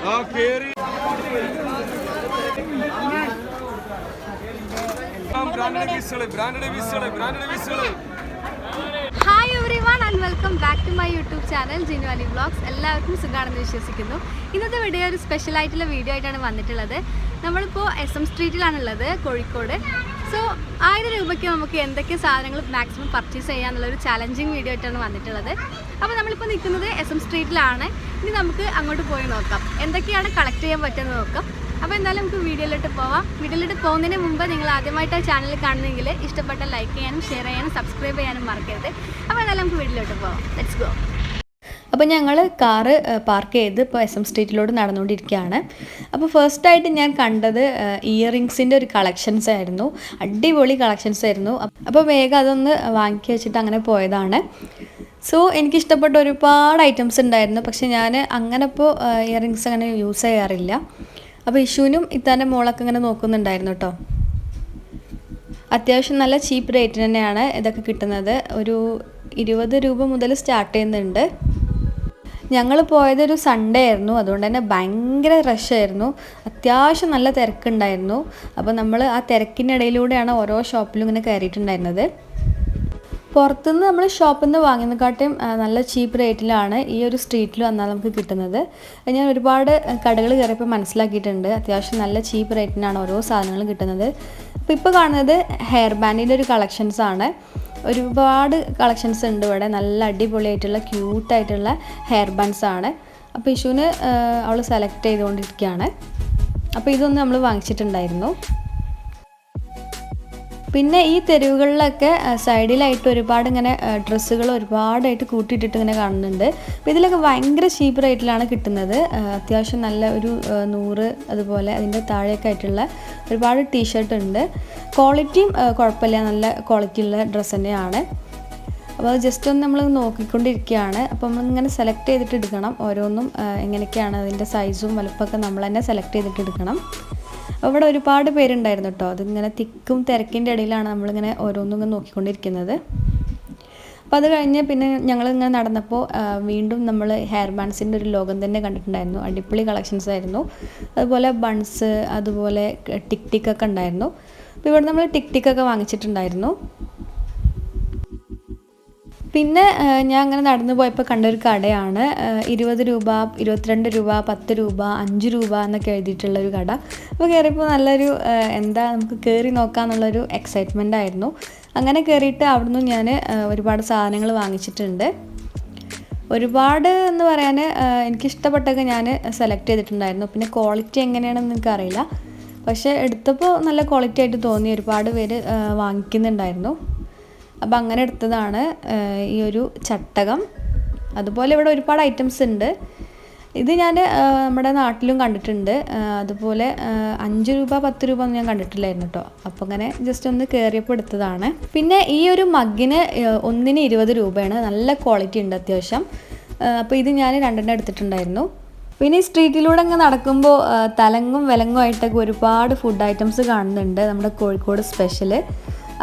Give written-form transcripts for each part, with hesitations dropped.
Hi everyone and welcome back to my YouTube channel Jinuvani vlogs. എല്ലാവർക്കും സുഖമാണെന്ന് വിശ്വസിക്കുന്നു. ഇന്നത്തെ വീഡിയോ ഒരു സ്പെഷ്യൽ ആയിട്ടുള്ള വീഡിയോ ആയിട്ടാണ് വന്നിട്ടുള്ളത്. നമ്മളിപ്പോൾ SM സ്ട്രീറ്റിലാണുള്ളത്, കോഴിക്കോട്. സോ 1000 രൂപയ്ക്ക് നമുക്ക് എന്തൊക്കെ സാധനങ്ങൾ മാക്സിമം പർച്ചേസ് ചെയ്യാന്നുള്ളൊരു ചാലഞ്ചിങ് വീഡിയോ ആയിട്ടാണ് വന്നിട്ടുള്ളത്. അപ്പോൾ നമ്മളിപ്പോൾ നിൽക്കുന്നത് SM സ്ട്രീറ്റിലാണ്. ഇനി നമുക്ക് അങ്ങോട്ട് പോയി നോക്കാം എന്തൊക്കെയാണ് കളക്ട് ചെയ്യാൻ പറ്റുന്നത് നോക്കാം. അപ്പോൾ എന്തായാലും നമുക്ക് വീഡിയോയിലോട്ട് പോവാം. വീഡിയോയിലോട്ട് പോകുന്നതിന് മുമ്പ് നിങ്ങൾ ആദ്യമായിട്ട് ആ ചാനൽ കാണുന്നെങ്കിൽ ഇഷ്ടപ്പെട്ട ലൈക്ക് ചെയ്യാനും ഷെയർ ചെയ്യാനും സബ്സ്ക്രൈബ് ചെയ്യാനും മറക്കരുത്. അപ്പോൾ എന്തായാലും നമുക്ക് വീഡിയോയിലോട്ട് പോവാം. Let's go. അപ്പോൾ ഞങ്ങൾ കാറ് പാർക്ക് ചെയ്ത് ഇപ്പോൾ SM സ്ട്രീറ്റിലോട്ട് നടന്നുകൊണ്ടിരിക്കുകയാണ്. അപ്പോൾ ഫസ്റ്റായിട്ട് ഞാൻ കണ്ടത് ഇയറിങ്സിൻ്റെ ഒരു കളക്ഷൻസ് ആയിരുന്നു. അടിപൊളി കളക്ഷൻസ് ആയിരുന്നു. അപ്പോൾ വേഗം അതൊന്ന് വാങ്ങി വെച്ചിട്ട് അങ്ങനെ പോയതാണ്. സോ എനിക്കിഷ്ടപ്പെട്ട ഒരുപാട് ഐറ്റംസ് ഉണ്ടായിരുന്നു. പക്ഷേ ഞാൻ അങ്ങനെ ഇപ്പോൾ ഇയറിങ്സ് അങ്ങനെ യൂസ് ചെയ്യാറില്ല. അപ്പോൾ ഇഷുവിനും ഇത്താൻ്റെ മോളൊക്കെ ഇങ്ങനെ നോക്കുന്നുണ്ടായിരുന്നു കേട്ടോ. അത്യാവശ്യം നല്ല ചീപ്പ് റേറ്റിന് തന്നെയാണ് ഇതൊക്കെ കിട്ടുന്നത്. ഒരു 20 രൂപ മുതൽ സ്റ്റാർട്ട് ചെയ്യുന്നുണ്ട്. ഞങ്ങൾ പോയതൊരു സൺഡേ ആയിരുന്നു, അതുകൊണ്ട് തന്നെ ഭയങ്കര റഷായിരുന്നു. അത്യാവശ്യം നല്ല തിരക്കുണ്ടായിരുന്നു. അപ്പോൾ നമ്മൾ ആ തിരക്കിനിടയിലൂടെയാണ് ഓരോ ഷോപ്പിലും ഇങ്ങനെ കയറിയിട്ടുണ്ടായിരുന്നത്. പുറത്തുനിന്ന് നമ്മൾ ഷോപ്പിൽ നിന്ന് വാങ്ങുന്നതിനെക്കാട്ടും നല്ല ചീപ്പ് റേറ്റിലാണ് ഈ ഒരു സ്ട്രീറ്റിൽ വന്നാൽ നമുക്ക് കിട്ടുന്നത്. ഞാൻ ഒരുപാട് കടകൾ കയറിയപ്പോൾ മനസ്സിലാക്കിയിട്ടുണ്ട്, അത്യാവശ്യം നല്ല ചീപ്പ് റേറ്റിനാണ് ഓരോ സാധനങ്ങളും കിട്ടുന്നത്. അപ്പോൾ ഇപ്പോൾ കാണുന്നത് ഹെയർ ബാൻഡിൻ്റെ ഒരു കളക്ഷൻസാണ്. ഒരുപാട് കളക്ഷൻസ് ഉണ്ട് ഇവിടെ. നല്ല അടിപൊളിയായിട്ടുള്ള ക്യൂട്ടായിട്ടുള്ള ഹെയർ ബാൻഡ്സാണ്. അപ്പോൾ ഇഷുവിന് അവൾ സെലക്ട് ചെയ്തുകൊണ്ടിരിക്കുകയാണ്. അപ്പോൾ ഇതൊന്ന് നമ്മൾ വാങ്ങിച്ചിട്ടുണ്ടായിരുന്നു. പിന്നെ ഈ തെരുവുകളിലൊക്കെ സൈഡിലായിട്ട് ഒരുപാട് ഇങ്ങനെ ഡ്രസ്സുകൾ ഒരുപാടായിട്ട് കൂട്ടിയിട്ടിട്ട് ഇങ്ങനെ കാണുന്നുണ്ട്. അപ്പോൾ ഇതിലൊക്കെ ഭയങ്കര ചീപ്പ് റേറ്റിലാണ് കിട്ടുന്നത്. അത്യാവശ്യം നല്ല ഒരു 100 അതുപോലെ അതിൻ്റെ താഴെയൊക്കെ ആയിട്ടുള്ള ഒരുപാട് ടീഷർട്ട് ഉണ്ട്. ക്വാളിറ്റിയും കുഴപ്പമില്ല, നല്ല ക്വാളിറ്റി ഉള്ള ഡ്രസ്സ് തന്നെയാണ്. അപ്പോൾ അത് ജസ്റ്റ് ഒന്ന് നമ്മൾ നോക്കിക്കൊണ്ടിരിക്കുകയാണ്. അപ്പോൾ നമ്മളിങ്ങനെ സെലക്ട് ചെയ്തിട്ട് എടുക്കണം. ഓരോന്നും എങ്ങനെയൊക്കെയാണ് അതിൻ്റെ സൈസും വലുപ്പമൊക്കെ നമ്മൾ തന്നെ സെലക്ട് ചെയ്തിട്ട് എടുക്കണം. അവിടെ ഒരുപാട് പേരുണ്ടായിരുന്നു കേട്ടോ. അതിങ്ങനെ തിക്കും തിരക്കിൻ്റെ ഇടയിലാണ് നമ്മളിങ്ങനെ ഓരോന്നും ഇങ്ങനെ നോക്കിക്കൊണ്ടിരിക്കുന്നത്. അപ്പോൾ അത് കഴിഞ്ഞ് പിന്നെ ഞങ്ങളിങ്ങനെ നടന്നപ്പോൾ വീണ്ടും നമ്മൾ ഹെയർ ബാൻഡ്സിൻ്റെ ഒരു ലോകം തന്നെ കണ്ടിട്ടുണ്ടായിരുന്നു. അടിപൊളി കളക്ഷൻസ് ആയിരുന്നു. അതുപോലെ ബൺസ്, അതുപോലെ ടിക്കൊക്കെ ഉണ്ടായിരുന്നു. അപ്പോൾ ഇവിടെ നമ്മൾ ടിക്കൊക്കെ വാങ്ങിച്ചിട്ടുണ്ടായിരുന്നു. പിന്നെ ഞാൻ അങ്ങനെ നടന്നു പോയപ്പോൾ കണ്ടൊരു കടയാണ്. 20 രൂപ, 22 രൂപ, 10 രൂപ, 5 രൂപ എന്നൊക്കെ എഴുതിയിട്ടുള്ളൊരു കട. അപ്പോൾ കയറിയപ്പോൾ നല്ലൊരു എന്താ നമുക്ക് കയറി നോക്കാമെന്നുള്ളൊരു എക്സൈറ്റ്മെൻ്റ് ആയിരുന്നു. അങ്ങനെ കയറിയിട്ട് അവിടുന്ന് ഞാൻ ഒരുപാട് സാധനങ്ങൾ വാങ്ങിച്ചിട്ടുണ്ട്. ഒരുപാട് എന്ന് പറയാൻ എനിക്കിഷ്ടപ്പെട്ടൊക്കെ ഞാൻ സെലക്ട് ചെയ്തിട്ടുണ്ടായിരുന്നു. പിന്നെ ക്വാളിറ്റി എങ്ങനെയാണെന്ന് എനിക്കറിയില്ല, പക്ഷേ എടുത്തപ്പോൾ നല്ല ക്വാളിറ്റി ആയിട്ട് തോന്നി. ഒരുപാട് പേര് വാങ്ങിക്കുന്നുണ്ടായിരുന്നു. അപ്പോൾ അങ്ങനെ എടുത്തതാണ് ഈ ഒരു ചട്ടകം. അതുപോലെ ഇവിടെ ഒരുപാട് ഐറ്റംസ് ഉണ്ട്. ഇത് ഞാൻ നമ്മുടെ നാട്ടിലും കണ്ടിട്ടുണ്ട്. അതുപോലെ 5 രൂപ 10 രൂപ ഒന്നും ഞാൻ കണ്ടിട്ടില്ലായിരുന്നു കേട്ടോ. അപ്പോൾ അങ്ങനെ ജസ്റ്റ് ഒന്ന് കയറിയപ്പോൾ എടുത്തതാണ്. പിന്നെ ഈ ഒരു മഗ്ഗിന് ഒന്നിന് 20 രൂപയാണ്. നല്ല ക്വാളിറ്റി ഉണ്ട് അത്യാവശ്യം. അപ്പോൾ ഇത് ഞാൻ 2 എടുത്തിട്ടുണ്ടായിരുന്നു. പിന്നെ ഈ സ്ട്രീറ്റിലൂടെ അങ്ങ് നടക്കുമ്പോൾ തലങ്ങും വിലങ്ങും ആയിട്ടൊക്കെ ഒരുപാട് ഫുഡ് ഐറ്റംസ് കാണുന്നുണ്ട്, നമ്മുടെ കോഴിക്കോട് സ്പെഷ്യൽ.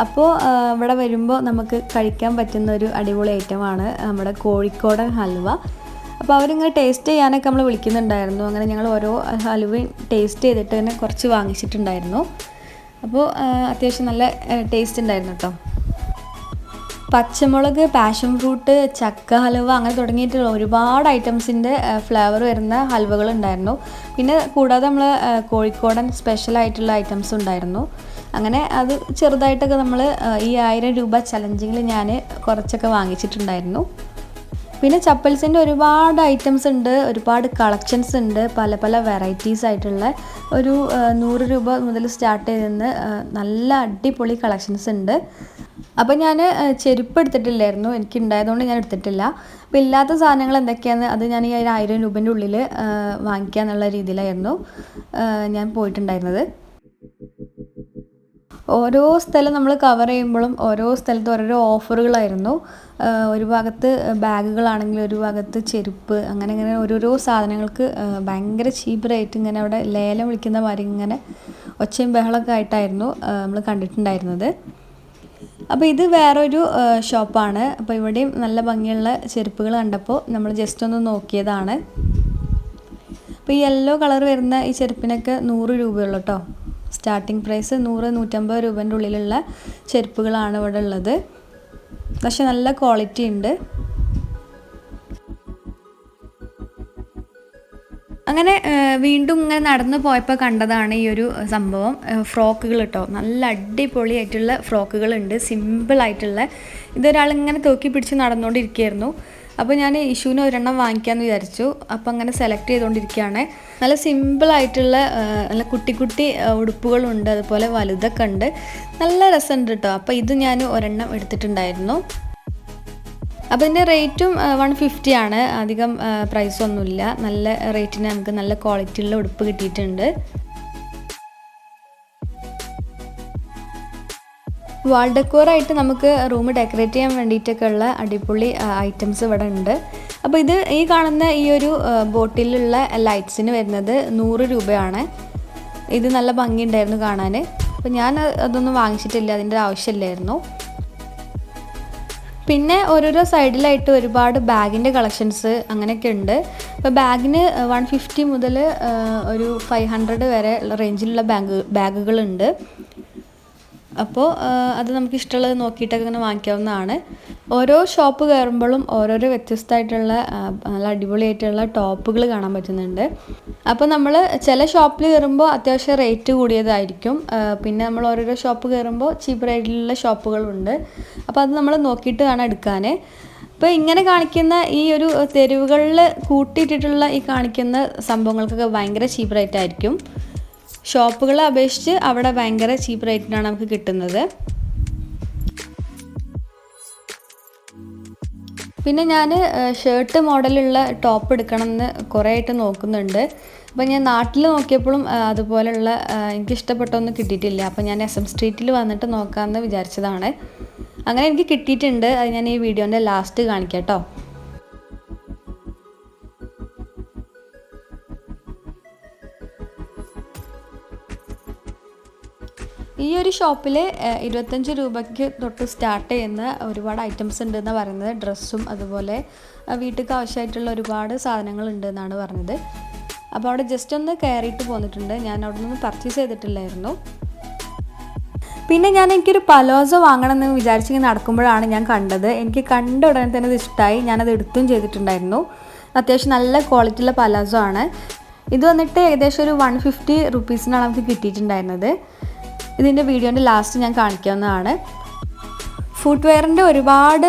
അപ്പോൾ ഇവിടെ വരുമ്പോൾ നമുക്ക് കഴിക്കാൻ പറ്റുന്ന ഒരു അടിപൊളി ഐറ്റമാണ് നമ്മുടെ കോഴിക്കോടൻ ഹൽവ. അപ്പോൾ അവരിങ്ങനെ ടേസ്റ്റ് ചെയ്യാനൊക്കെ നമ്മൾ വിളിക്കുന്നുണ്ടായിരുന്നു. അങ്ങനെ ഞങ്ങൾ ഓരോ ഹലുവയും ടേസ്റ്റ് ചെയ്തിട്ട് തന്നെ കുറച്ച് വാങ്ങിച്ചിട്ടുണ്ടായിരുന്നു. അപ്പോൾ അത്യാവശ്യം നല്ല ടേസ്റ്റ് ഉണ്ടായിരുന്നു കേട്ടോ. പച്ചമുളക്, പാഷൻ ഫ്രൂട്ട്, ചക്ക ഹലുവ അങ്ങനെ തുടങ്ങിയിട്ടുള്ള ഒരുപാട് ഐറ്റംസിൻ്റെ ഫ്ലേവർ വരുന്ന ഹൽവകളുണ്ടായിരുന്നു. പിന്നെ കൂടാതെ നമ്മൾ കോഴിക്കോടൻ സ്പെഷ്യലായിട്ടുള്ള ഐറ്റംസ് ഉണ്ടായിരുന്നു. അങ്ങനെ അത് ചെറുതായിട്ടൊക്കെ നമ്മൾ ഈ 1000 രൂപ ചലഞ്ചിങ്ങിൽ ഞാൻ കുറച്ചൊക്കെ വാങ്ങിച്ചിട്ടുണ്ടായിരുന്നു. പിന്നെ ചപ്പൽസിൻ്റെ ഒരുപാട് ഐറ്റംസ് ഉണ്ട്, ഒരുപാട് കളക്ഷൻസ് ഉണ്ട്, പല പല വെറൈറ്റീസ് ആയിട്ടുള്ള. ഒരു 100 രൂപ മുതൽ സ്റ്റാർട്ട് ചെയ്തെന്ന് നല്ല അടിപൊളി കളക്ഷൻസ് ഉണ്ട്. അപ്പോൾ ഞാൻ ചെരുപ്പ് എടുത്തിട്ടില്ലായിരുന്നു, എനിക്ക് ഉണ്ടായതുകൊണ്ട് ഞാൻ എടുത്തിട്ടില്ല. അപ്പോൾ ഇല്ലാത്ത സാധനങ്ങൾ എന്തൊക്കെയാണെന്ന് അത് ഞാൻ ഈ 1000 രൂപേൻ്റെ ഉള്ളിൽ വാങ്ങിക്കുക എന്നുള്ള രീതിയിലായിരുന്നു ഞാൻ പോയിട്ടുണ്ടായിരുന്നത്. ഓരോ സ്ഥലം നമ്മൾ കവർ ചെയ്യുമ്പോഴും ഓരോ സ്ഥലത്ത് ഓരോരോ ഓഫറുകളായിരുന്നു. ഒരു ഭാഗത്ത് ബാഗുകളാണെങ്കിൽ ഒരു ഭാഗത്ത് ചെരുപ്പ്, അങ്ങനെ ഇങ്ങനെ ഓരോരോ സാധനങ്ങൾക്ക് ഭയങ്കര ചീപ്പ് റേറ്റ് ഇങ്ങനെ അവിടെ ലേലം വിളിക്കുന്ന മാതിരി ഇങ്ങനെ ഒച്ചയും ബഹളമൊക്കെ ആയിട്ടായിരുന്നു നമ്മൾ കണ്ടിട്ടുണ്ടായിരുന്നത്. അപ്പോൾ ഇത് വേറൊരു ഷോപ്പാണ്. അപ്പോൾ ഇവിടെയും നല്ല ഭംഗിയുള്ള ചെരുപ്പുകൾ കണ്ടപ്പോൾ നമ്മൾ ജസ്റ്റ് ഒന്ന് നോക്കിയതാണ്. അപ്പോൾ ഈ യെല്ലോ കളർ വരുന്ന ഈ ചെരുപ്പിനൊക്കെ 100 രൂപയുള്ളൂ കേട്ടോ. സ്റ്റാർട്ടിംഗ് പ്രൈസ് 100-150 രൂപേൻ്റെ ഉള്ളിലുള്ള ചെരുപ്പുകളാണ് ഇവിടെ ഉള്ളത്. പക്ഷെ നല്ല ക്വാളിറ്റി ഉണ്ട്. അങ്ങനെ വീണ്ടും ഇങ്ങനെ നടന്നു പോയപ്പോൾ കണ്ടതാണ് ഈ ഒരു സംഭവം. ഫ്രോക്കുകൾ കേട്ടോ, നല്ല അടിപൊളിയായിട്ടുള്ള ഫ്രോക്കുകളുണ്ട്, സിമ്പിളായിട്ടുള്ള. ഇതൊരാളിങ്ങനെ തൂക്കി പിടിച്ച് നടന്നുകൊണ്ടിരിക്കുകയായിരുന്നു. അപ്പോൾ ഞാൻ ഇഷുവിന് ഒരെണ്ണം വാങ്ങിക്കാമെന്ന് വിചാരിച്ചു. അപ്പോൾ അങ്ങനെ സെലക്ട് ചെയ്തുകൊണ്ടിരിക്കുകയാണ്. നല്ല സിമ്പിളായിട്ടുള്ള നല്ല കുട്ടി കുട്ടി ഉടുപ്പുകളുണ്ട്, അതുപോലെ വലുതൊക്കെ ഉണ്ട്. നല്ല രസമുണ്ട് കേട്ടോ. അപ്പോൾ ഇത് ഞാൻ ഒരെണ്ണം എടുത്തിട്ടുണ്ടായിരുന്നു. അപ്പോൾ ഇതിൻ്റെ റേറ്റും 150 ആണ്. അധികം പ്രൈസൊന്നുമില്ല. നല്ല റേറ്റിന് നമുക്ക് നല്ല ക്വാളിറ്റിയുള്ള ഉടുപ്പ് കിട്ടിയിട്ടുണ്ട്. വാൾ ഡെക്കോറായിട്ട് നമുക്ക് റൂം ഡെക്കറേറ്റ് ചെയ്യാൻ വേണ്ടിയിട്ടൊക്കെ ഉള്ള അടിപൊളി ഐറ്റംസ് ഇവിടെ ഉണ്ട്. അപ്പോൾ ഇത് ഈ കാണുന്ന ഈ ഒരു ബോട്ടിലുള്ള ലൈറ്റ്സിന് വരുന്നത് 100 രൂപയാണ്. ഇത് നല്ല ഭംഗിയുണ്ടായിരുന്നു കാണാൻ. അപ്പോൾ ഞാൻ അതൊന്നും വാങ്ങിച്ചിട്ടില്ല, അതിൻ്റെ ആവശ്യമില്ലായിരുന്നു. പിന്നെ ഓരോരോ സൈഡിലായിട്ട് ഒരുപാട് ബാഗിൻ്റെ കളക്ഷൻസ് അങ്ങനെയൊക്കെ ഉണ്ട്. അപ്പോൾ ബാഗിന് 150 മുതൽ ഒരു 500 വരെ റേഞ്ചിലുള്ള ബാഗുകളുണ്ട്. അപ്പോൾ അത് നമുക്ക് ഇഷ്ടമുള്ളത് നോക്കിയിട്ടൊക്കെ ഇങ്ങനെ വാങ്ങിക്കാവുന്നതാണ്. ഓരോ ഷോപ്പ് കയറുമ്പോഴും ഓരോരോ വ്യത്യസ്തമായിട്ടുള്ള നല്ല അടിപൊളിയായിട്ടുള്ള ടോപ്പുകൾ കാണാൻ പറ്റുന്നുണ്ട്. അപ്പോൾ നമ്മൾ ചില ഷോപ്പിൽ കയറുമ്പോൾ അത്യാവശ്യം റേറ്റ് കൂടിയതായിരിക്കും. പിന്നെ നമ്മൾ ഓരോരോ ഷോപ്പ് കയറുമ്പോൾ ചീപ്പ് റേറ്റിലുള്ള ഷോപ്പുകളുണ്ട്. അപ്പോൾ അത് നമ്മൾ നോക്കിയിട്ട് വേണം എടുക്കാൻ. അപ്പോൾ ഇങ്ങനെ കാണിക്കുന്ന ഈ ഒരു തെരുവുകളിൽ കൂട്ടിയിട്ടിട്ടുള്ള ഈ കാണിക്കുന്ന സംഭവങ്ങൾക്കൊക്കെ ഭയങ്കര ചീപ്പ് റേറ്റ് ആയിരിക്കും. ഷോപ്പുകളെ അപേക്ഷിച്ച് അവിടെ ഭയങ്കര ചീപ്പ് റേറ്റിനാണ് നമുക്ക് കിട്ടുന്നത്. പിന്നെ ഞാൻ ഷർട്ട് മോഡലുള്ള ടോപ്പ് എടുക്കണമെന്ന് കുറേ ആയിട്ട് നോക്കുന്നുണ്ട്. അപ്പോൾ ഞാൻ നാട്ടിൽ നോക്കിയപ്പോഴും അതുപോലെയുള്ള എനിക്കിഷ്ടപ്പെട്ടൊന്നും കിട്ടിയിട്ടില്ല. അപ്പോൾ ഞാൻ SM സ്ട്രീറ്റിൽ വന്നിട്ട് നോക്കാമെന്ന് വിചാരിച്ചതാണ്. അങ്ങനെ എനിക്ക് കിട്ടിയിട്ടുണ്ട്. അത് ഞാൻ ഈ വീഡിയോൻ്റെ ലാസ്റ്റ് കാണിക്കാം കേട്ടോ. ഈ ഒരു ഷോപ്പിൽ 25 രൂപയ്ക്ക് തൊട്ട് സ്റ്റാർട്ട് ചെയ്യുന്ന ഒരുപാട് ഐറ്റംസ് ഉണ്ടെന്നാണ് പറയുന്നത്. ഡ്രസ്സും അതുപോലെ വീട്ടിലേക്ക് ആവശ്യമായിട്ടുള്ള ഒരുപാട് സാധനങ്ങളുണ്ട് എന്നാണ് പറഞ്ഞത്. അപ്പോൾ അവിടെ ജസ്റ്റ് ഒന്ന് കയറിയിട്ട് പോന്നിട്ടുണ്ട്. ഞാൻ അവിടെ നിന്ന് പർച്ചേസ് ചെയ്തിട്ടില്ലായിരുന്നു. പിന്നെ എനിക്കൊരു പലോസോ വാങ്ങണമെന്ന് വിചാരിച്ചിങ്ങനെ നടക്കുമ്പോഴാണ് ഞാൻ കണ്ടത്. എനിക്ക് കണ്ട ഉടനെ തന്നെ ഇത് ഇഷ്ടമായി. ഞാനത് എടുത്തും ചെയ്തിട്ടുണ്ടായിരുന്നു. അത്യാവശ്യം നല്ല ക്വാളിറ്റിയുള്ള പലോസോ ആണ്. ഇത് വന്നിട്ട് ഏകദേശം ഒരു 150 റുപ്പീസിനാണ് നമുക്ക് കിട്ടിയിട്ടുണ്ടായിരുന്നത്. ഇതിൻ്റെ വീഡിയോൻ്റെ ലാസ്റ്റ് ഞാൻ കാണിക്കാവുന്നതാണ്. ഫുട്വെയറിൻ്റെ ഒരുപാട്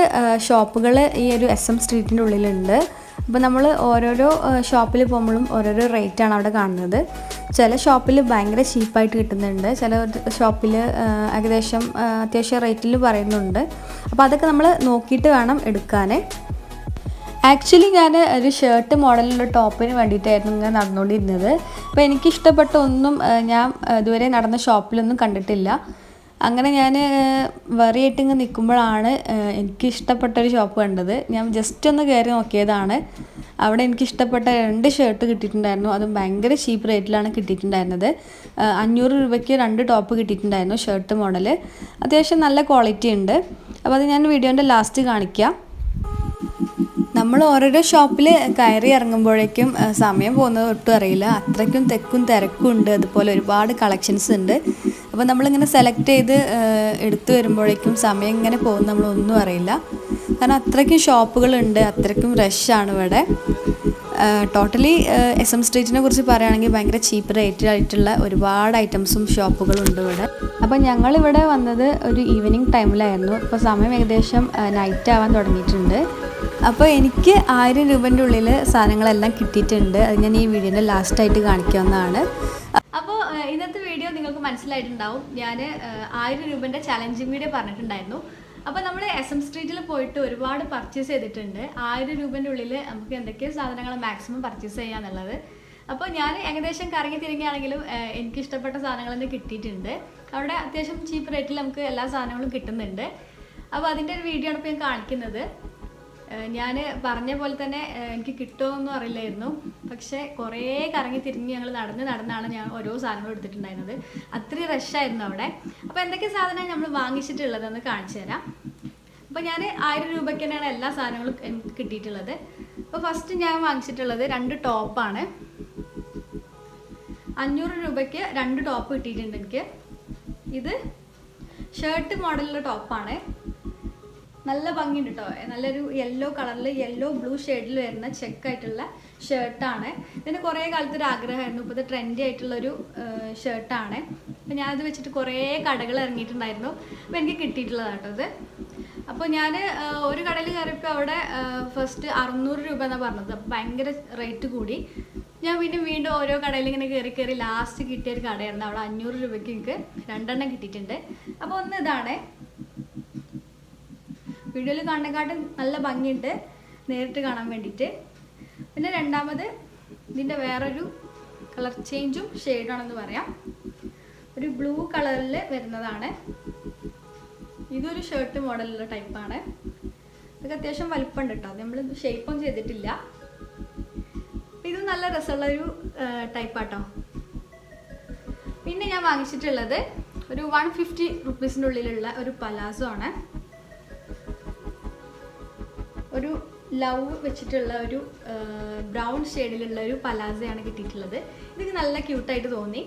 ഷോപ്പുകൾ ഈ ഒരു SM സ്ട്രീറ്റിൻ്റെ ഉള്ളിലുണ്ട്. അപ്പോൾ നമ്മൾ ഓരോരോ ഷോപ്പിൽ പോകുമ്പോഴും ഓരോരോ റേറ്റാണ് അവിടെ കാണുന്നത്. ചില ഷോപ്പിൽ ഭയങ്കര ചീപ്പായിട്ട് കിട്ടുന്നുണ്ട്, ചില ഷോപ്പിൽ ഏകദേശം അത്യാവശ്യം റേറ്റിൽ പറയുന്നുണ്ട്. അപ്പോൾ അതൊക്കെ നമ്മൾ നോക്കിയിട്ട് വേണം എടുക്കാൻ. ആക്ച്വലി ഞാൻ ഒരു ഷർട്ട് മോഡലുള്ള ടോപ്പിന് വേണ്ടിയിട്ടായിരുന്നു ഇങ്ങനെ നടന്നുകൊണ്ടിരുന്നത്. അപ്പോൾ എനിക്കിഷ്ടപ്പെട്ട ഒന്നും ഞാൻ ഇതുവരെ നടന്ന ഷോപ്പിലൊന്നും കണ്ടിട്ടില്ല. അങ്ങനെ ഞാൻ വെറിയായിട്ട് ഇങ്ങനെ നിൽക്കുമ്പോഴാണ് എനിക്കിഷ്ടപ്പെട്ടൊരു ഷോപ്പ് കണ്ടത്. ഞാൻ ജസ്റ്റ് ഒന്ന് കയറി നോക്കിയതാണ്. അവിടെ എനിക്കിഷ്ടപ്പെട്ട 2 ഷർട്ട് കിട്ടിയിട്ടുണ്ടായിരുന്നു. അതും ഭയങ്കര ചീപ്പ് റേറ്റിലാണ് കിട്ടിയിട്ടുണ്ടായിരുന്നത്. 500 രൂപയ്ക്ക് 2 ടോപ്പ് കിട്ടിയിട്ടുണ്ടായിരുന്നു, ഷർട്ട് മോഡൽ. അത്യാവശ്യം നല്ല ക്വാളിറ്റി ഉണ്ട്. അപ്പോൾ അത് ഞാൻ വീഡിയോൻ്റെ ലാസ്റ്റ് കാണിക്കാം. നമ്മൾ ഓരോരോ ഷോപ്പിൽ കയറി ഇറങ്ങുമ്പോഴേക്കും സമയം പോകുന്നത് ഒട്ടും അറിയില്ല. അത്രയ്ക്കും തിരക്കും ഉണ്ട്. അതുപോലെ ഒരുപാട് കളക്ഷൻസ് ഉണ്ട്. അപ്പോൾ നമ്മളിങ്ങനെ സെലക്ട് ചെയ്ത് എടുത്തു വരുമ്പോഴേക്കും സമയം ഇങ്ങനെ പോകുന്നത് നമ്മളൊന്നും അറിയില്ല. കാരണം അത്രയ്ക്കും ഷോപ്പുകളുണ്ട്, അത്രയ്ക്കും റഷാണ് ഇവിടെ. ടോട്ടലി SM സ്ട്രീറ്റിനെ കുറിച്ച് പറയുകയാണെങ്കിൽ ഭയങ്കര ചീപ്പ് റേറ്റിലായിട്ടുള്ള ഒരുപാട് ഐറ്റംസും ഷോപ്പുകളും ഉണ്ട് ഇവിടെ. അപ്പോൾ ഞങ്ങളിവിടെ വന്നത് ഒരു ഈവനിങ് ടൈമിലായിരുന്നു. ഇപ്പോൾ സമയം ഏകദേശം നൈറ്റ് ആവാൻ തുടങ്ങിയിട്ടുണ്ട്. അപ്പോൾ എനിക്ക് 1000 രൂപേൻ്റെ ഉള്ളിൽ സാധനങ്ങളെല്ലാം കിട്ടിയിട്ടുണ്ട്. അത് ഞാൻ ഈ വീഡിയോൻ്റെ ലാസ്റ്റായിട്ട് കാണിക്കാവുന്നതാണ്. അപ്പോൾ ഇന്നത്തെ വീഡിയോ നിങ്ങൾക്ക് മനസ്സിലായിട്ടുണ്ടാവും. ഞാൻ 1000 രൂപേൻ്റെ ചലഞ്ചിങ് വീഡിയോ പറഞ്ഞിട്ടുണ്ടായിരുന്നു. അപ്പോൾ നമ്മൾ SM സ്ട്രീറ്റിൽ പോയിട്ട് ഒരുപാട് പർച്ചേസ് ചെയ്തിട്ടുണ്ട്. 1000 രൂപേൻ്റെ ഉള്ളിൽ നമുക്ക് എന്തൊക്കെയോ സാധനങ്ങൾ മാക്സിമം പർച്ചേസ് ചെയ്യാന്നുള്ളത്. അപ്പോൾ ഞാൻ ഏകദേശം കറങ്ങി തിരിഞ്ഞാണെങ്കിലും എനിക്കിഷ്ടപ്പെട്ട സാധനങ്ങൾ തന്നെ കിട്ടിയിട്ടുണ്ട്. അവിടെ അത്യാവശ്യം ചീപ്പ് റേറ്റിൽ നമുക്ക് എല്ലാ സാധനങ്ങളും കിട്ടുന്നുണ്ട്. അപ്പോൾ അതിൻ്റെ ഒരു വീഡിയോ ആണ് ഇപ്പോൾ ഞാൻ കാണിക്കുന്നത്. ഞാൻ പറഞ്ഞ പോലെ തന്നെ എനിക്ക് കിട്ടുമോയെന്നും അറിയില്ലായിരുന്നു. പക്ഷേ കുറേ കറങ്ങി തിരിഞ്ഞ് ഞങ്ങൾ നടന്നാണ് ഞാൻ ഓരോ സാധനങ്ങളും എടുത്തിട്ടുണ്ടായിരുന്നത്. അത്രയും റഷായിരുന്നു അവിടെ. അപ്പോൾ എന്തൊക്കെ സാധനമാണ് നമ്മൾ വാങ്ങിച്ചിട്ടുള്ളതെന്ന് കാണിച്ചു തരാം. അപ്പോൾ ഞാൻ 1000 രൂപയ്ക്ക് തന്നെയാണ് എല്ലാ സാധനങ്ങളും എനിക്ക് കിട്ടിയിട്ടുള്ളത്. അപ്പോൾ ഫസ്റ്റ് ഞാൻ വാങ്ങിച്ചിട്ടുള്ളത് 2 ടോപ്പാണ്. 500 രൂപയ്ക്ക് 2 ടോപ്പ് കിട്ടിയിട്ടുണ്ട് എനിക്ക്. ഇത് ഷർട്ട് മോഡലുള്ള ടോപ്പാണ്. നല്ല ഭംഗിയുണ്ട് കേട്ടോ. നല്ലൊരു യെല്ലോ കളറിൽ യെല്ലോ ബ്ലൂ ഷെയ്ഡിൽ വരുന്ന ചെക്കായിട്ടുള്ള ഷർട്ടാണ്. ഇതിന് കുറേ കാലത്തൊരു ആഗ്രഹമായിരുന്നു. ഇപ്പോഴത്തെ ട്രെൻഡി ആയിട്ടുള്ളൊരു ഷർട്ടാണ്. അപ്പോൾ ഞാനത് വെച്ചിട്ട് കുറേ കടകൾ ഇറങ്ങിയിട്ടുണ്ടായിരുന്നു. അപ്പോൾ എനിക്ക് കിട്ടിയിട്ടുള്ളതാണ് കേട്ടോ ഇത്. അപ്പോൾ ഞാൻ ഒരു കടയിൽ കയറിയപ്പോൾ അവിടെ ഫസ്റ്റ് 600 രൂപ എന്നാണ് പറഞ്ഞത്. അപ്പോൾ ഭയങ്കര റേറ്റ് കൂടി. ഞാൻ വീണ്ടും ഓരോ കടയിൽ ഇങ്ങനെ കയറി ലാസ്റ്റ് കിട്ടിയൊരു കടയായിരുന്നു. അവിടെ 500 രൂപയ്ക്ക് എനിക്ക് 2 എണ്ണം കിട്ടിയിട്ടുണ്ട്. അപ്പോൾ ഒന്ന് ഇതാണ്. വീഡിയോയിൽ കാണുന്നതിനെക്കാട്ടും നല്ല ഭംഗിയുണ്ട് നേരിട്ട് കാണാൻ വേണ്ടിയിട്ട്. പിന്നെ രണ്ടാമത് ഇതിൻ്റെ വേറൊരു കളർ ചേഞ്ചും ഷെയ്ഡാണെന്ന് പറയാം. ഒരു ബ്ലൂ കളറിൽ വരുന്നതാണ്. ഇതൊരു ഷർട്ട് മോഡലുള്ള ടൈപ്പാണ്. ഇതൊക്കെ അത്യാവശ്യം വലിപ്പമുണ്ട് കേട്ടോ. നമ്മൾ ഷേപ്പൊന്നും ചെയ്തിട്ടില്ല. ഇത് നല്ല രസമുള്ളൊരു ടൈപ്പാട്ടോ. പിന്നെ ഞാൻ വാങ്ങിച്ചിട്ടുള്ളത് ഒരു 150 റുപ്പീസിൻ്റെ ഉള്ളിലുള്ള ഒരു പലാസോ ആണ്. ഒരു ലവ് വെച്ചിട്ടുള്ള ഒരു ബ്രൗൺ ഷെയ്ഡിലുള്ള ഒരു പലാസയാണ് കിട്ടിയിട്ടുള്ളത്. ഇതൊക്കെ നല്ല ക്യൂട്ടായിട്ട് തോന്നി.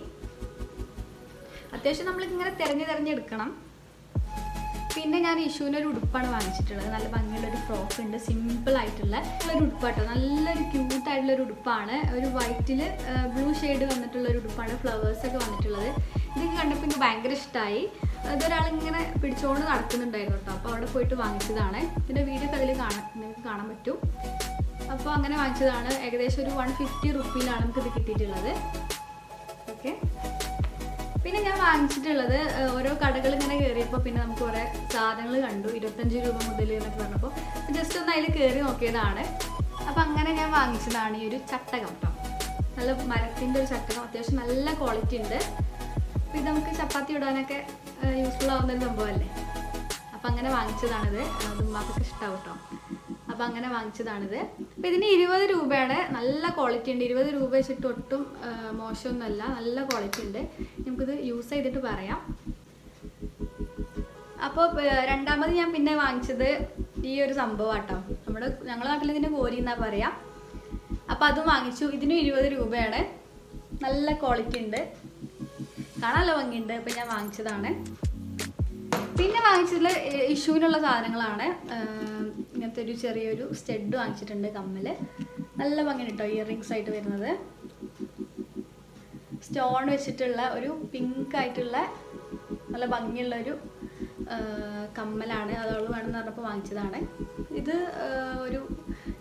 അത്യാവശ്യം നമ്മളിങ്ങനെ തിരഞ്ഞെടുക്കണം. പിന്നെ ഞാൻ ഇഷുവിനൊരു ഉടുപ്പാണ് വാങ്ങിച്ചിട്ടുള്ളത്. നല്ല ഭംഗിയുള്ളൊരു ഫ്രോക്ക് ഉണ്ട്. സിമ്പിളായിട്ടുള്ള ഒരു ഉടുപ്പാട്ടോ. നല്ലൊരു ക്യൂട്ടായിട്ടുള്ളൊരു ഉടുപ്പാണ്. ഒരു വൈറ്റിൽ ബ്ലൂ ഷെയ്ഡ് വന്നിട്ടുള്ളൊരു ഉടുപ്പാണ്. ഫ്ലവേഴ്സൊക്കെ വന്നിട്ടുള്ളത്. ഇതൊക്കെ കണ്ടപ്പോൾ എനിക്ക് ഭയങ്കര ഇഷ്ടമായി. ഇതൊരാളിങ്ങനെ പിടിച്ചുകൊണ്ട് നടക്കുന്നുണ്ടായിരുന്നു കേട്ടോ. അപ്പോൾ അവിടെ പോയിട്ട് വാങ്ങിച്ചതാണ്. ഇതിൻ്റെ വീഡിയോ അതിൽ നിങ്ങൾക്ക് കാണാൻ പറ്റും. അപ്പോൾ അങ്ങനെ വാങ്ങിച്ചതാണ്. ഏകദേശം ഒരു 150 റുപ്പിയിലാണ് നമുക്കിത് കിട്ടിയിട്ടുള്ളത്. ഓക്കെ. പിന്നെ ഞാൻ വാങ്ങിച്ചിട്ടുള്ളത് ഓരോ കടകൾ ഇങ്ങനെ കയറിയപ്പോൾ പിന്നെ നമുക്ക് കുറേ സാധനങ്ങൾ കണ്ടു. 25 രൂപ മുതൽ എന്നൊക്കെ പറഞ്ഞപ്പോൾ ജസ്റ്റ് ഒന്ന് അതിൽ കയറി നോക്കിയതാണ്. അപ്പോൾ അങ്ങനെ ഞാൻ വാങ്ങിച്ചതാണ് ഈ ഒരു ചട്ടകം കേട്ടോ. നല്ല മരത്തിൻ്റെ ഒരു ചട്ടകം. അത്യാവശ്യം നല്ല ക്വാളിറ്റി ഉണ്ട്. അപ്പോൾ ഇത് നമുക്ക് ചപ്പാത്തി ഇടാനൊക്കെ യൂസ്ഫുൾ ആവുന്നൊരു സംഭവമല്ലേ. അപ്പോൾ അങ്ങനെ വാങ്ങിച്ചതാണിത്. അത് ഉമ്മാക്കൊക്കെ ഇഷ്ടമാവും കേട്ടോ. അപ്പോൾ അങ്ങനെ വാങ്ങിച്ചതാണിത്. അപ്പോൾ ഇതിന് 20 രൂപയാണ്. നല്ല ക്വാളിറ്റി ഉണ്ട്. 20 രൂപ വെച്ചിട്ട് ഒട്ടും മോശമൊന്നുമല്ല. നല്ല ക്വാളിറ്റി ഉണ്ട്. നമുക്കിത് യൂസ് ചെയ്തിട്ട് പറയാം. അപ്പോൾ രണ്ടാമത് ഞാൻ പിന്നെ വാങ്ങിച്ചത് ഈ ഒരു സംഭവം കേട്ടോ. ഞങ്ങളുടെ നാട്ടിൽ ഇതിന് കോരി എന്നാണ് പറയാം. അപ്പോൾ അതും വാങ്ങിച്ചു. ഇതിന് 20 രൂപയാണ്. നല്ല ക്വാളിറ്റി ഉണ്ട്. കാണാൻ നല്ല ഭംഗിയുണ്ട്. അപ്പോൾ ഞാൻ വാങ്ങിച്ചതാണ്. പിന്നെ വാങ്ങിച്ചതിൽ ഇഷ്യൂവിനുള്ള സാധനങ്ങളാണ്. ഇങ്ങനത്തെ ഒരു ചെറിയൊരു സ്റ്റഡ് വാങ്ങിച്ചിട്ടുണ്ട്. കമ്മൽ നല്ല ഭംഗിയുണ്ട് കേട്ടോ. ഇയറിങ്സ് ആയിട്ട് വരുന്നത് സ്റ്റോൺ വെച്ചിട്ടുള്ള ഒരു പിങ്ക് ആയിട്ടുള്ള നല്ല ഭംഗിയുള്ളൊരു കമ്മലാണ്. അതവൾ വേണമെന്ന് പറഞ്ഞപ്പോൾ വാങ്ങിച്ചതാണ്. ഇത് ഒരു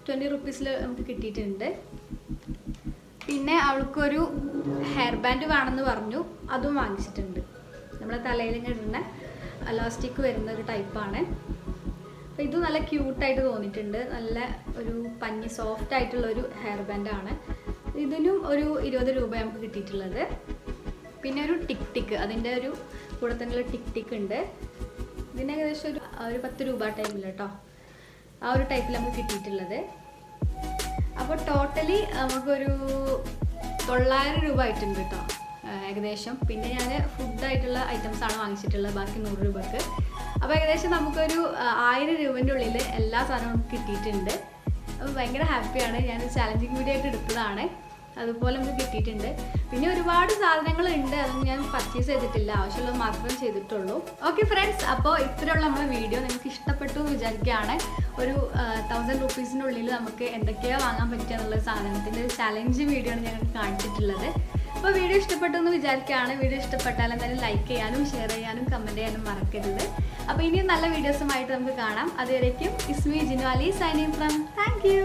20 റുപ്പീസിൽ നമുക്ക് കിട്ടിയിട്ടുണ്ട്. പിന്നെ അവൾക്കൊരു ഹെയർ ബാൻഡ് വേണമെന്ന് പറഞ്ഞു. അതും വാങ്ങിച്ചിട്ടുണ്ട്. നമ്മളെ തലയിൽ ഇങ്ങനെ ഇടുന്ന അലാസ്റ്റിക് വരുന്ന ഒരു ടൈപ്പാണ്. അപ്പോൾ ഇത് നല്ല ക്യൂട്ടായിട്ട് തോന്നിയിട്ടുണ്ട്. നല്ല ഒരു പഞ്ഞി സോഫ്റ്റ് ആയിട്ടുള്ളൊരു ഹെയർ ബാൻഡാണ്. ഇതിനും ഒരു 20 രൂപ നമുക്ക് കിട്ടിയിട്ടുള്ളത്. പിന്നെ ഒരു ടിക്ക് അതിൻ്റെ ഒരു കൂടെ തന്നെയുള്ള ടിക്ക് ഉണ്ട്. ഇതിന് ഏകദേശം ഒരു 10 രൂപ ടൈമിൽ കേട്ടോ. ആ ഒരു ടൈപ്പിൽ നമുക്ക് കിട്ടിയിട്ടുള്ളത്. അപ്പോൾ ടോട്ടലി നമുക്കൊരു 900 രൂപ ആയിട്ടുണ്ട് കേട്ടോ ഏകദേശം. പിന്നെ ഞാൻ ഫുഡായിട്ടുള്ള ഐറ്റംസാണ് വാങ്ങിച്ചിട്ടുള്ളത്. ബാക്കി 100 രൂപക്ക്. അപ്പോൾ ഏകദേശം നമുക്കൊരു 1000 രൂപേൻ്റെ ഉള്ളിൽ എല്ലാ സാധനവും നമുക്ക് കിട്ടിയിട്ടുണ്ട്. അപ്പോൾ ഭയങ്കര ഹാപ്പിയാണ്. ഞാൻ ചാലഞ്ചിങ് വീഡിയോ ആയിട്ട് എടുത്തതാണ്. അതുപോലെ നമുക്ക് കിട്ടിയിട്ടുണ്ട്. പിന്നെ ഒരുപാട് സാധനങ്ങളുണ്ട്. അതൊന്നും ഞാൻ പർച്ചേസ് ചെയ്തിട്ടില്ല. ആവശ്യമുള്ളത് മാത്രമേ ചെയ്തിട്ടുള്ളൂ. ഓക്കെ ഫ്രണ്ട്സ്, അപ്പോൾ ഇത്രയുള്ള നമ്മുടെ വീഡിയോ നിങ്ങൾക്ക് ഇഷ്ടപ്പെട്ടു എന്ന് വിചാരിക്കുകയാണ്. ഒരു 1000 റുപ്പീസിനുള്ളിൽ നമുക്ക് എന്തൊക്കെയാണ് വാങ്ങാൻ പറ്റുക എന്നുള്ള സാധനത്തിൻ്റെ ഒരു ചലഞ്ച് വീഡിയോ ആണ് ഞങ്ങൾക്ക് കാണിച്ചിട്ടുള്ളത്. അപ്പോൾ വീഡിയോ ഇഷ്ടപ്പെട്ടു എന്ന് വിചാരിക്കുകയാണ്. വീഡിയോ ഇഷ്ടപ്പെട്ടാൽ എന്തായാലും ലൈക്ക് ചെയ്യാനും ഷെയർ ചെയ്യാനും കമൻറ്റ് ചെയ്യാനും മറക്കരുത്. അപ്പോൾ ഇനിയും നല്ല വീഡിയോസുമായിട്ട് നമുക്ക് കാണാം. അതുവരേക്കും it's me Jinu Ali signing from. Thank U.